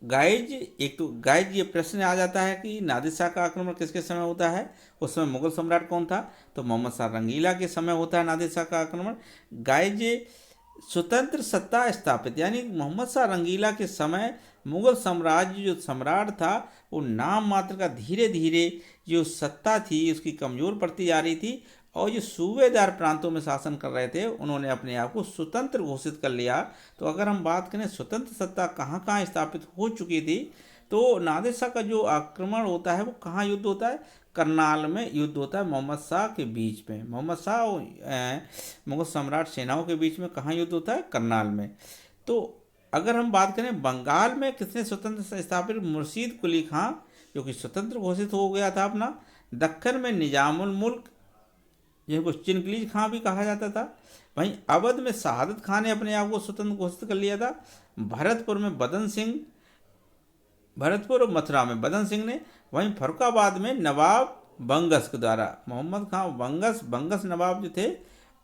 गाइज एक तो गाइज ये प्रश्न आ जाता है कि नादिर शाह का आक्रमण किसके समय होता है? उस समय मुगल सम्राट कौन था? तो मोहम्मद शाह रंगीला के समय होता है नादिर शाह का आक्रमण। गाइज स्वतंत्र सत्ता स्थापित, यानी मोहम्मद शाह रंगीला के समय मुगल साम्राज्य जो सम्राट था वो नाम मात्र का धीरे धीरे जो सत्ता थी उसकी कमज़ोर पड़ती जा रही थी, और जो सूबेदार प्रांतों में शासन कर रहे थे उन्होंने अपने आप को स्वतंत्र घोषित कर लिया। तो अगर हम बात करें स्वतंत्र सत्ता कहाँ कहाँ स्थापित हो चुकी थी, तो नादिर शाह का जो आक्रमण होता है वो कहाँ युद्ध होता है? करनाल में युद्ध होता है मोहम्मद शाह के बीच में। मोहम्मद शाह और मुगल सम्राट सेनाओं के बीच में कहाँ युद्ध होता है? करनाल में। तो अगर हम बात करें बंगाल में किसने स्वतंत्र स्थापित? मुर्शीद कुली खां, जो कि स्वतंत्र घोषित हो गया था अपना। दक्कन में निजामुल मुल्क, जिनको चिनगिज खां भी कहा जाता था। वहीं अवध में शहादत खां ने अपने आप को स्वतंत्र घोषित कर लिया था। भरतपुर में बदन सिंह, भरतपुर और मथुरा में बदन सिंह ने। वहीं फरुखाबाद में नवाब बंगस के द्वारा, मोहम्मद खां बंगस नवाब जो थे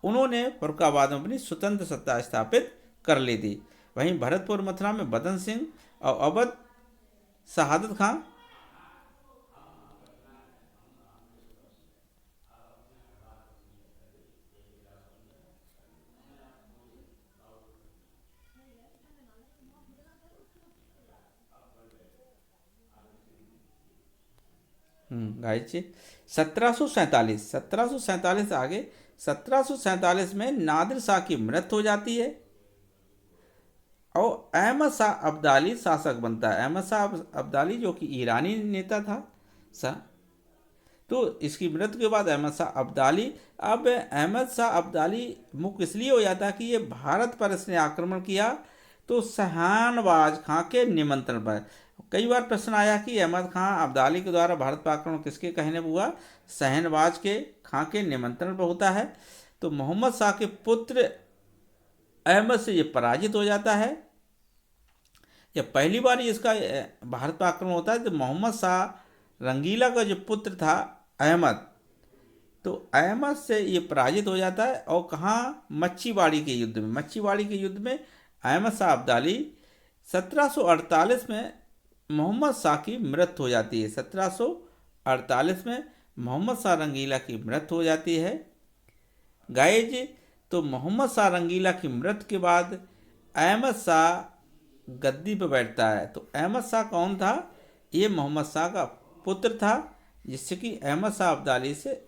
उन्होंने फरुखाबाद में अपनी स्वतंत्र सत्ता स्थापित कर ली थी। वहीं भरतपुर मथुरा में बदन सिंह और अवध शहादत खां। गायचे 1747 आगे 1747 में नादिर शाह की मृत्यु हो जाती है और अहमद शाह अब्दाली शासक बनता है। अहमद शाह अब्दाली जो कि ईरानी नेता था शाह, तो इसकी मृत्यु के बाद अहमद शाह अब्दाली, अब अहमद शाह अब्दाली मुख्य इसलिए हो जाता है कि ये भारत पर इसने आक्रमण किया तो शहानवाज खां के निमंत्रण पर। कई बार प्रश्न आया कि अहमद खां अब्दाली के द्वारा भारत पर आक्रमण किसके कहने पर हुआ? शहनवाज के खां के निमंत्रण पर होता है। तो मोहम्मद शाह के पुत्र अहमद से ये पराजित हो जाता है। जब पहली बार इसका भारत पर आक्रमण होता है तो मोहम्मद शाह रंगीला का जो पुत्र था अहमद, तो अहमद से ये पराजित हो जाता है। और कहाँ? मच्छीवाड़ी के युद्ध में। मच्छीवाड़ी के युद्ध में अहमद शाह अब्दाली 1748 में मोहम्मद शाह की मृत्यु हो जाती है। 1748 में मोहम्मद शाह रंगीला की मृत्यु हो जाती है। गाइज, तो मोहम्मद शाह रंगीला की मृत्यु के बाद अहमद शाह गद्दी पर बैठता है। तो अहमद शाह कौन था? ये मोहम्मद शाह का पुत्र था, जिससे कि अहमद शाह अब्दाली से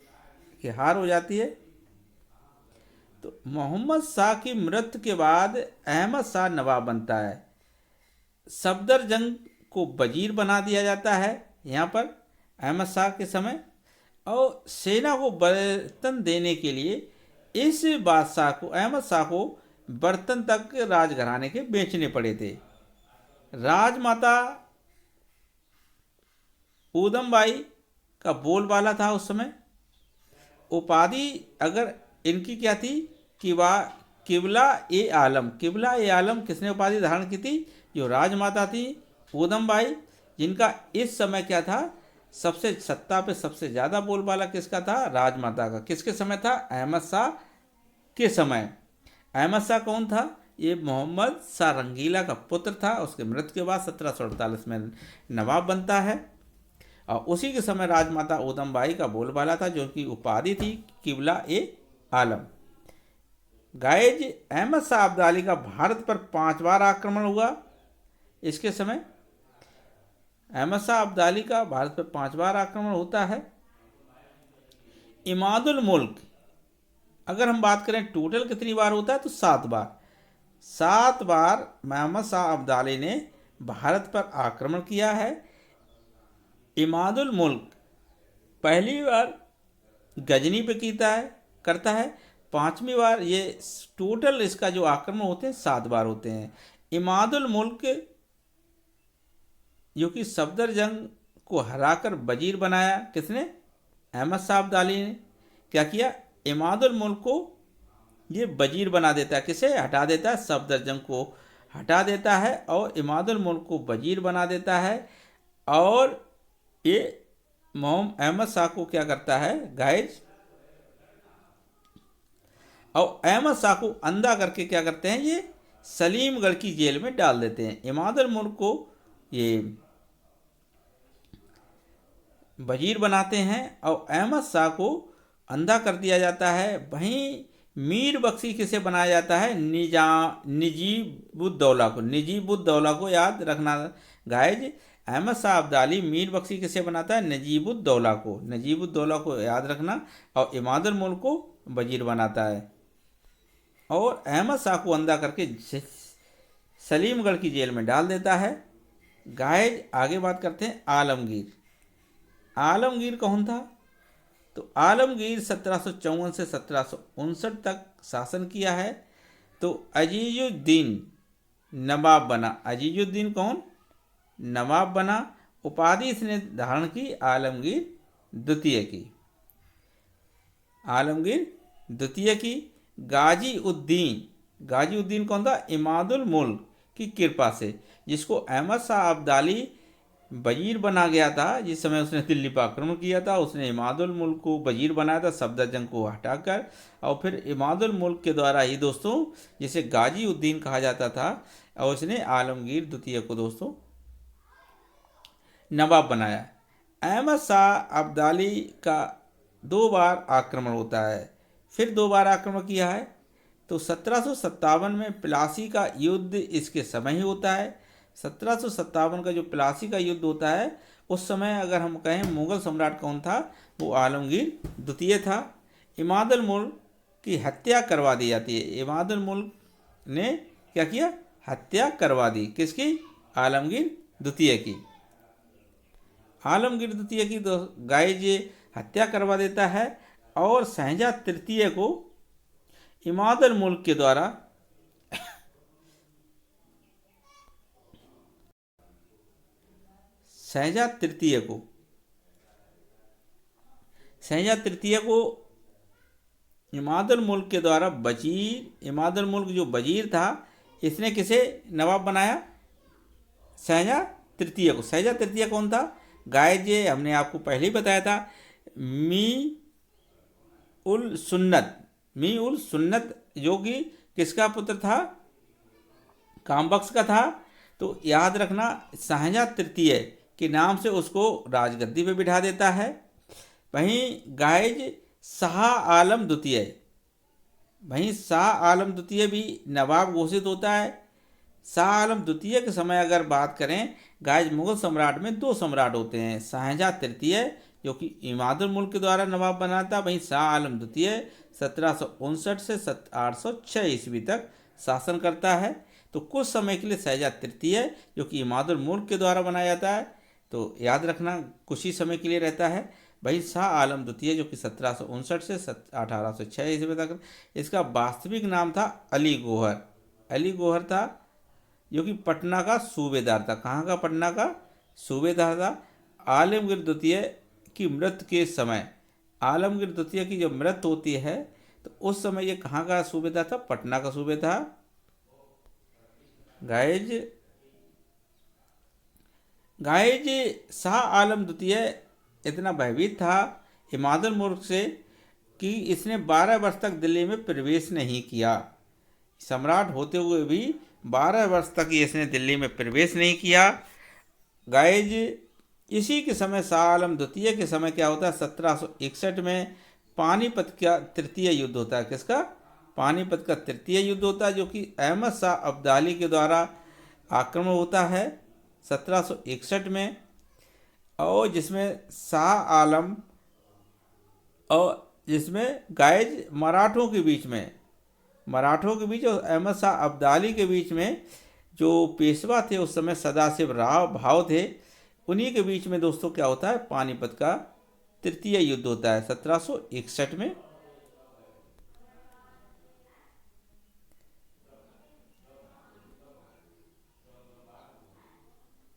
की हार हो जाती है। तो मोहम्मद शाह की मृत्यु के बाद अहमद शाह नवाब बनता है। सफदरजंग को वजीर बना दिया जाता है यहाँ पर अहमद शाह के समय, और सेना को बर्तन देने के लिए इस बादशाह को, अहमद शाह को बर्तन तक राजघराने के बेचने पड़े थे। राजमाता ऊदमबाई का बोलबाला था उस समय। उपाधि अगर इनकी क्या थी कि वह किबला ए आलम, किबला ए आलम किसने उपाधि धारण की थी? जो राजमाता थी ऊदमबाई, जिनका इस समय क्या था, सबसे सत्ता पे सबसे ज़्यादा बोलबाला किसका था? राजमाता का। किसके समय था? अहमद शाह के समय। अहमद शाह कौन था? ये मोहम्मद शाह रंगीला का पुत्र था। उसके मृत्यु के बाद 1748 में नवाब बनता है, और उसी के समय राजमाता ऊदमबाई का बोलबाला था, जो कि उपाधि थी किबला ए आलम। गाइज, अहमद शाह अब्दाली का भारत पर 5 बार आक्रमण हुआ। इसके समय अहमद शाह अब्दाली का भारत पर 5 बार आक्रमण होता है। इमादुल मुल्क अगर हम बात करें टोटल कितनी बार होता है, तो 7 बार। 7 बार अहमद शाह अब्दाली ने भारत पर आक्रमण किया है। इमादुल मुल्क पहली बार गजनी पे करता है। 5वीं बार, ये टोटल इसका जो आक्रमण होते हैं 7 बार होते हैं। इमादुल मुल्क जो कि सफदरजंग को हराकर वजीर बनाया, किसने? अहमद शाह अब्दाली ने। क्या किया? इमादुल मुल्क को ये वजीर बना देता है। किसे हटा देता है? सफदरजंग को हटा देता है और इमादुल मुल्क को वजीर बना देता है। और ये अहमद शाह को क्या करता है गाइज, और अहमद शाह को अंधा करके क्या करते हैं, ये सलीमगढ़ की जेल में डाल देते हैं। इमादुल मुल्क को ये वजीर बनाते हैं और अहमद शाह को अंधा कर दिया जाता है। वहीं मीर बख्शी किसे बनाया जाता है? नजीबुद्दौला को। नजीबुद्दौला को याद रखना गाइज। अहमद शाह अब्दाली मीर बख्शी किसे बनाता है? नजीबुद्दौला को। नजीबुद्दौला को याद रखना। और इमादुल मुल्क को वजीर बनाता है और अहमद शाह को अंधा करके सलीमगढ़ की जेल में डाल देता है। गाइज, आगे बात करते हैं आलमगीर। आलमगीर कौन था? तो आलमगीर 1754 से 1759 तक शासन किया है। तो अजीजुद्दीन नवाब बना। अजीजुद्दीन कौन? नवाब बना। उपाधि इसने धारण की आलमगीर द्वितीय की। आलमगीर द्वितीय की। गाजी उद्दीन कौन था? इमादुल मुल्क की कृपा से, जिसको अहमद शाह अब्दाली वजीर बना गया था जिस समय उसने दिल्ली पर आक्रमण किया था। उसने इमादुल मुल्क को वजीर बनाया था सफदरजंग को हटाकर, और फिर इमादुल मुल्क के द्वारा ही दोस्तों, जिसे गाजी उद्दीन कहा जाता था, और उसने आलमगीर द्वितीय को दोस्तों नवाब बनाया। अहमद शाह अब्दाली का 2 बार आक्रमण होता है। फिर 2 बार आक्रमण किया है। तो 1757 में प्लासी का युद्ध इसके समय ही होता है। 1757 का जो प्लासी का युद्ध होता है उस समय अगर हम कहें मुगल सम्राट कौन था, वो आलमगीर द्वितीय था। इमादुल मुल्क की हत्या करवा दी जाती है। इमादुल मुल्क ने क्या किया, हत्या करवा दी, किसकी, आलमगीर द्वितीय की। आलमगीर द्वितीय की गाइज हत्या करवा देता है और शहजाद तृतीय को इमादुल मुल्क के द्वारा शहजाद तृतीय को इमादुल मुल्क के द्वारा इमादुल मुल्क जो वजीर था, इसने किसे नवाब बनाया, शहजाद तृतीय को। शहजाद तृतीय कौन था, गाइज हमने आपको पहले ही बताया था, मी उल सुन्नत जो कि किसका पुत्र था, कामबख्श का था। तो याद रखना, शहजाद तृतीय के नाम से उसको राजगद्दी पे बिठा देता है। वहीं गाइज शाह आलम द्वितीय भी नवाब घोषित होता है। शाह आलम द्वितीय के समय अगर बात करें, गाइज मुगल सम्राट में दो सम्राट होते हैं, शहजाद तृतीय जो कि इमादुल मुल्क के द्वारा नवाब बना था, वहीं शाह आलम द्वितीय 1759 से 1806 ईस्वी तक शासन करता है। तो कुछ समय के लिए शहजाद तृतीय जो कि इमादुल मुल्क के द्वारा बनाया जाता है, तो याद रखना कुछ ही समय के लिए रहता है। वही शाह आलम द्वितीय जो कि 1759 से 1806 ईस्वी तक, इसका वास्तविक नाम था अली गौहर था, जो कि पटना का सूबेदार था। कहाँ का, पटना का सूबेदार था। आलमगीर द्वितीय की मृत्यु के समय, आलमगीर द्वितीय की जब मृत्यु होती है तो उस समय ये कहाँ का सूबेदार था, पटना का सूबेदार। गाइज शाह आलम द्वितीय इतना भयभीत था इमादुल मुल्क से कि इसने 12 वर्ष तक दिल्ली में प्रवेश नहीं किया। सम्राट होते हुए भी 12 वर्ष तक इसने दिल्ली में प्रवेश नहीं किया। गाइज इसी के समय शाह आलम द्वितीय के समय क्या होता है, 1761 में पानीपत का तृतीय युद्ध होता है। किसका, पानीपत का तृतीय युद्ध होता है, जो कि अहमद शाह अब्दाली के द्वारा आक्रमण होता है 1761 में, और जिसमें शाह आलम और जिसमें गाइज मराठों के बीच और अहमद शाह अब्दाली के बीच में जो पेशवा थे उस समय सदाशिव राव भाव थे, उन्हीं के बीच में दोस्तों क्या होता है, पानीपत का तृतीय युद्ध होता है 1761 में।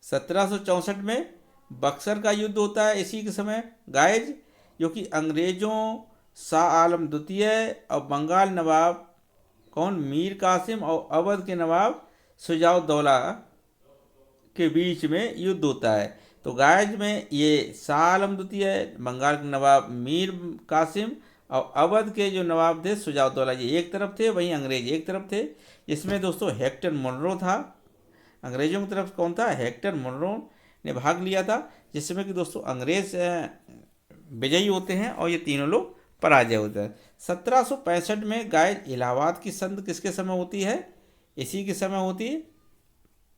(1764) में बक्सर का युद्ध होता है इसी के समय गाइज, जो कि अंग्रेजों, शाह आलम द्वितीय और बंगाल नवाब कौन, मीर कासिम और अवध के नवाब शुजाउद्दौला के बीच में युद्ध होता है। तो गाइज में ये शाह आलम द्वितीय, बंगाल के नवाब मीर कासिम और अवध के जो नवाब थे शुजाउद्दौला, ये एक तरफ थे, वहीं अंग्रेज एक तरफ थे। इसमें दोस्तों हेक्टर मुनरो था, अंग्रेजों की तरफ कौन था, हेक्टर मुनरो ने भाग लिया था, जिसमें कि दोस्तों अंग्रेज विजयी होते हैं और ये तीनों लोग पराजय होते हैं। 1765 में गाइज इलाहाबाद की संधि किसके समय होती है, इसी के समय होती है,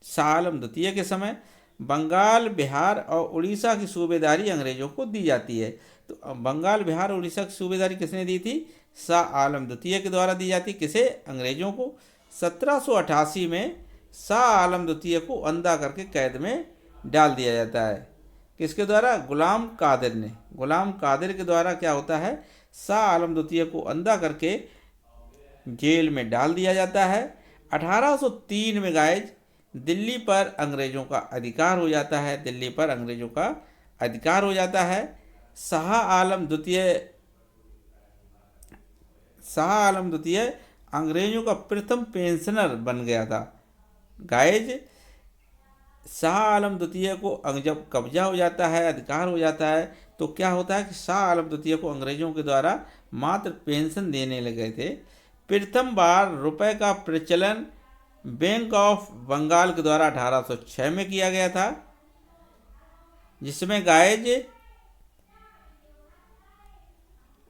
शाह आलम द्वितीय के समय। बंगाल, बिहार और उड़ीसा की सूबेदारी अंग्रेजों को दी जाती है। तो बंगाल, बिहार और उड़ीसा की सूबेदारी किसने दी थी, शाह आलम द्वितीय के द्वारा दी जाती, किसे, अंग्रेजों को। 1788 में शाह आलम द्वितीय को अंधा करके कैद में डाल दिया जाता है, किसके द्वारा, गुलाम कादिर के द्वारा क्या होता है, शाह आलम द्वितीय को अंधा करके जेल में डाल दिया जाता है। 1803 में गाइज दिल्ली पर अंग्रेजों का अधिकार हो जाता है। शाह आलम द्वितीय अंग्रेजों का प्रथम पेंशनर बन गया था। गाइज शाह आलम द्वितीय को जब कब्जा हो जाता है, अधिकार हो जाता है, तो क्या होता है कि शाह आलम द्वितीय को अंग्रेजों के द्वारा मात्र पेंशन देने लगे थे। प्रथम बार रुपए का प्रचलन बैंक ऑफ बंगाल के द्वारा 1806 में किया गया था, जिसमें गाइज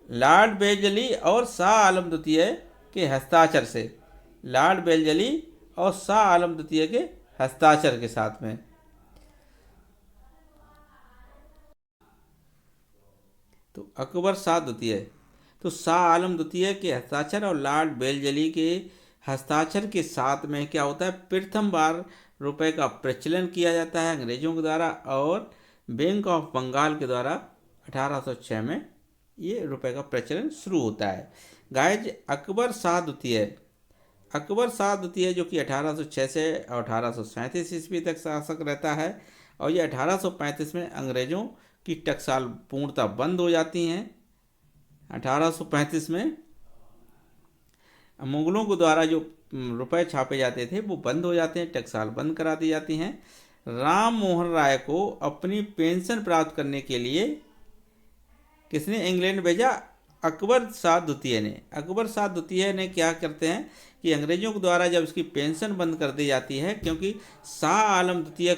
लॉर्ड बेलजली और शाह आलम द्वितीय के हस्ताक्षर के साथ में अकबर शाह द्वितीय, तो शाह आलम द्वितीय के हस्ताक्षर और लॉर्ड बेलजली के हस्ताक्षर के साथ में क्या होता है, प्रथम बार रुपए का प्रचलन किया जाता है अंग्रेजों के द्वारा, और बैंक ऑफ बंगाल के द्वारा 1806 में ये रुपए का प्रचलन शुरू होता है। गाइज अकबर शाह द्वितीय, अकबर शाह द्वितीय जो कि 1806 से 1837 ईस्वी तक शासक रहता है, और ये 1835 में अंग्रेजों की टकसाल पूर्णतः बंद हो जाती हैं। 1835 में मुगलों के द्वारा जो रुपए छापे जाते थे वो बंद हो जाते हैं, टकसाल बंद करा दी जाती हैं। राम मोहन राय को अपनी पेंशन प्राप्त करने के लिए किसने इंग्लैंड भेजा, अकबर शाह द्वितीय ने। अकबर शाह द्वितीय ने क्या करते हैं कि अंग्रेजों के द्वारा जब इसकी पेंशन बंद कर दी जाती है, क्योंकि शाह आलम द्वितीय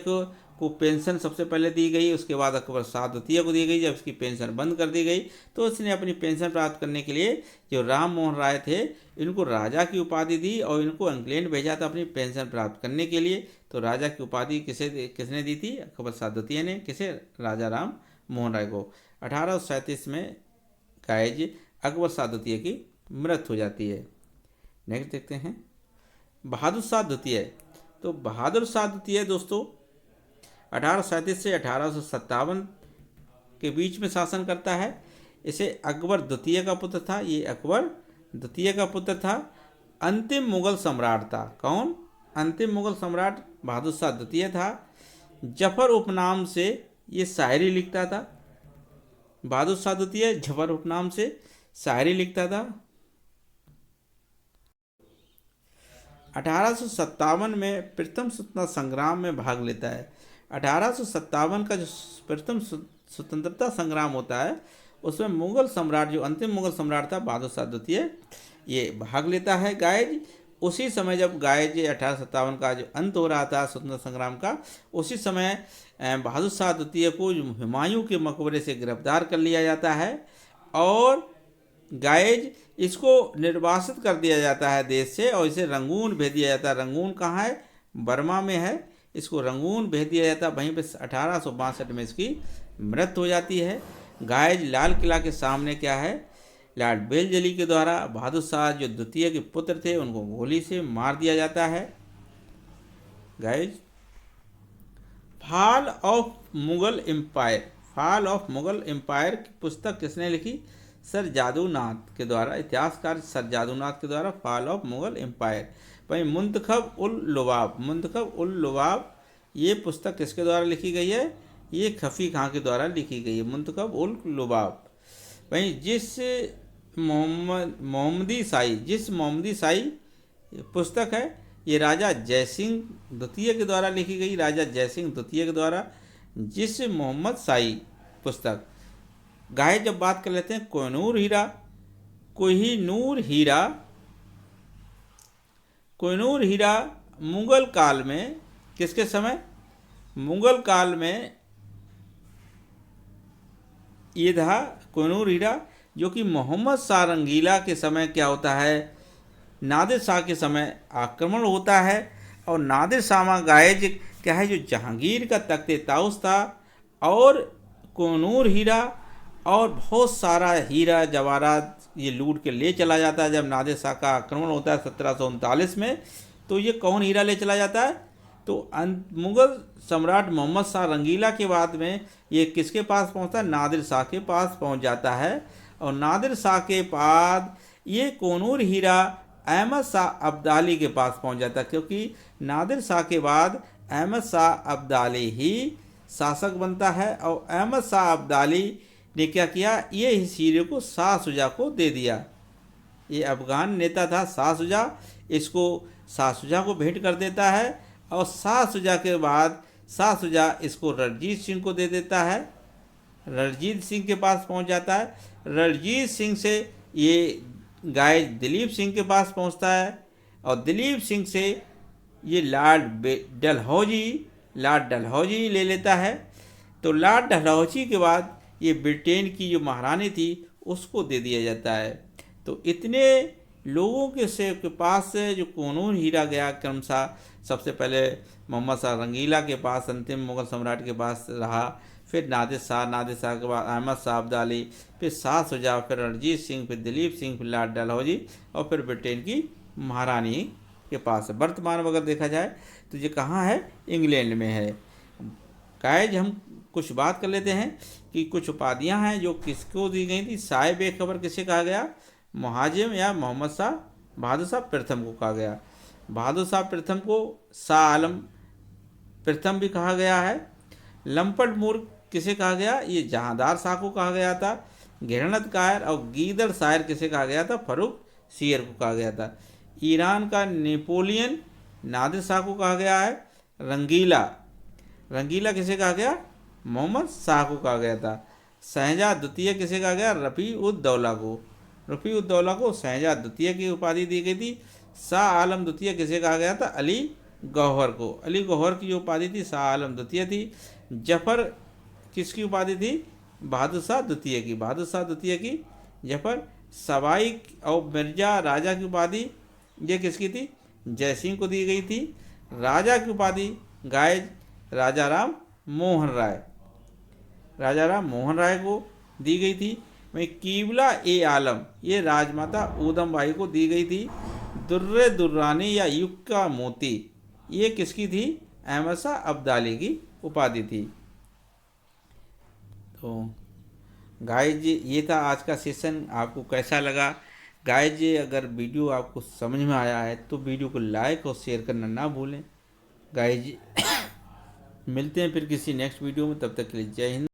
को पेंशन सबसे पहले दी गई, उसके बाद अकबर शाह द्वितीय को दी गई, जब इसकी पेंशन बंद कर दी गई तो उसने अपनी पेंशन प्राप्त करने के लिए जो राम मोहन राय थे इनको राजा की उपाधि दी और इनको इंग्लैंड भेजा था अपनी पेंशन प्राप्त करने के लिए। तो राजा की उपाधि किसने दी थी, अकबर शाह द्वितीय ने। किसे, राजा राम मोहन राय को। 1837 में गाइज अकबर शाह द्वितीय की मृत्यु हो जाती है। नेक्स्ट देखते हैं बहादुर शाह द्वितीय। तो बहादुर शाह द्वितीय दोस्तों 1837 से 1857 के बीच में शासन करता है। इसे अकबर द्वितीय का पुत्र था, ये अकबर द्वितीय का पुत्र था। अंतिम मुगल सम्राट था। कौन, अंतिम मुगल सम्राट बहादुर शाह द्वितीय था। जफर उपनाम से ये शायरी लिखता था। बहादुर शाह द्वितीय जफर उपनाम से शायरी लिखता था। 1857 में प्रथम स्वतंत्रता संग्राम में भाग लेता है। 1857 का जो प्रथम स्वतंत्रता संग्राम होता है उसमें मुगल सम्राट, जो अंतिम मुगल सम्राट था बहादुर शाह द्वितीय, ये भाग लेता है। गाइज उसी समय जब गाइज 1857 का जो अंत हो रहा था स्वतंत्रता संग्राम का, उसी समय बहादुर शाह द्वितीय को हुमायूं के मकबरे से गिरफ्तार कर लिया जाता है और गाइज इसको निर्वासित कर दिया जाता है देश से, और इसे रंगून भेज दिया जाता है। रंगून कहाँ है, बर्मा में है। इसको रंगून भेज दिया जाता है। वहीं पे 1862 में इसकी मृत्यु हो जाती है। गाइज लाल किला के सामने क्या है, लॉर्ड बेलजली के द्वारा बहादुर शाह जो द्वितीय के पुत्र थे उनको गोली से मार दिया जाता है। Guys fall of Mughal empire, fall of Mughal empire की पुस्तक किसने लिखी, सर जादूनाथ के द्वारा, इतिहासकार सर जादूनाथ के द्वारा फॉल ऑफ मुगल एम्पायर। भाई मुंतखब उल लुबाब, मुंतखब उल लुबाब ये पुस्तक किसके द्वारा लिखी गई है, ये खफी खां के द्वारा लिखी गई है, मुंतखब उल लुबाब। भाई जिस मोहम्मदी शाही पुस्तक है ये राजा जयसिंह द्वितीय के द्वारा लिखी गई, राजा जयसिंह द्वितीय के द्वारा जिस मोहम्मद शाही पुस्तक। गाय जब बात कर लेते हैं कोहिनूर हीरा, कोहिनूर हीरा, कोहिनूर हीरा मुगल काल में, किसके समय, मुगल काल में ये था कोहिनूर हीरा, जो कि मोहम्मद शाह रंगीला के समय क्या होता है, नादिर शाह के समय आक्रमण होता है। और नादिर शाह गायज क्या है, जो जहांगीर का तख्ते ताउस था, और कोहिनूर हीरा और बहुत सारा हीरा जवाहरात ये लूट के ले चला जाता है। जब नादिर शाह का आक्रमण होता है 1739 में, तो ये कौन हीरा ले चला जाता है, तो मुगल सम्राट मोहम्मद शाह रंगीला के बाद में ये किसके पास पहुंचता है, नादिर शाह के पास पहुंच जाता है। और नादिर शाह के बाद ये कोहिनूर हीरा अहमद शाह अब्दाली के पास पहुंच जाता है, क्योंकि नादिर शाह के बाद अहमद शाह अब्दाली ही शासक बनता है। और अहमद शाह अब्दाली ने क्या किया, ये इस हीरे को शाह शुजा को दे दिया। ये अफगान नेता था शाह शुजा, इसको शाह शुजा को भेंट कर देता है। और शाह शुजा के बाद शाह शुजा इसको रणजीत सिंह को दे देता है। रणजीत सिंह के पास पहुंच जाता है। रणजीत सिंह से ये गाय दिलीप सिंह के पास पहुंचता है, और दिलीप सिंह से ये लॉर्ड डलहौजी ले लेता है। तो लॉर्ड डलहौजी के बाद ये ब्रिटेन की जो महारानी थी उसको दे दिया जाता है। तो इतने लोगों के पास से जो कोहिनूर हीरा गया क्रमशः, सबसे पहले मोहम्मद शाह रंगीला के पास, अंतिम मुगल सम्राट के पास रहा, फिर नादिर शाह के बाद अहमद शाह अब्दाली, फिर शाह शुजा, फिर रणजीत सिंह, फिर दिलीप सिंह, फिर लॉर्ड डलहौजी और फिर ब्रिटेन की महारानी के पास है। वर्तमान में अगर देखा जाए तो ये कहाँ है, इंग्लैंड में है। गाइज हम कुछ बात कर लेते हैं कि कुछ उपाधियां हैं जो किसको दी गई थी। शाह बेखबर किसे कहा गया, मुहाजिम या मोहम्मद शाह बहादुर शाह प्रथम को कहा गया। बहादुर शाह प्रथम को शाह आलम प्रथम भी कहा गया है। लंपट मूर्ख किसे कहा गया, ये जहांदार शाह को कहा गया था। घृणत कायर और गीदड़ शायर किसे कहा गया था, फर्रुख शेर को कहा गया था। ईरान का नेपोलियन नादिर शाह को कहा गया है। रंगीला किसे कहा गया, मोहम्मद शाह को कहा गया था। शहजाद द्वितीय किसे कहा गया, रफ़ी उद दौला को शहजाद द्वितीय की उपाधि दी गई थी। शाह आलम द्वितीय किसे कहा गया था, अली गौहर को। अली गौहर की जो उपाधि थी शाह आलम द्वितीय थी। जफर किसकी उपाधि थी, बहादुर शाह द्वितीय की। जफर सवाई और मिर्जा राजा की उपाधि ये किसकी थी, जयसिंह को दी गई थी। राजा की उपाधि गाइज राजा राम मोहन राय को दी गई थी। वहीं कीबला ए आलम ये राजमाता ऊधम बाई को दी गई थी। दुर्रे दुर्रानी या युग का मोती ये किसकी थी, अहमद शाह अब्दाली की उपाधि थी। तो गाइज ये था आज का सेशन, आपको कैसा लगा। गाइज अगर वीडियो आपको समझ में आया है तो वीडियो को लाइक और शेयर करना ना भूलें। गाइज मिलते हैं फिर किसी नेक्स्ट वीडियो में, तब तक के लिए जय हिंद।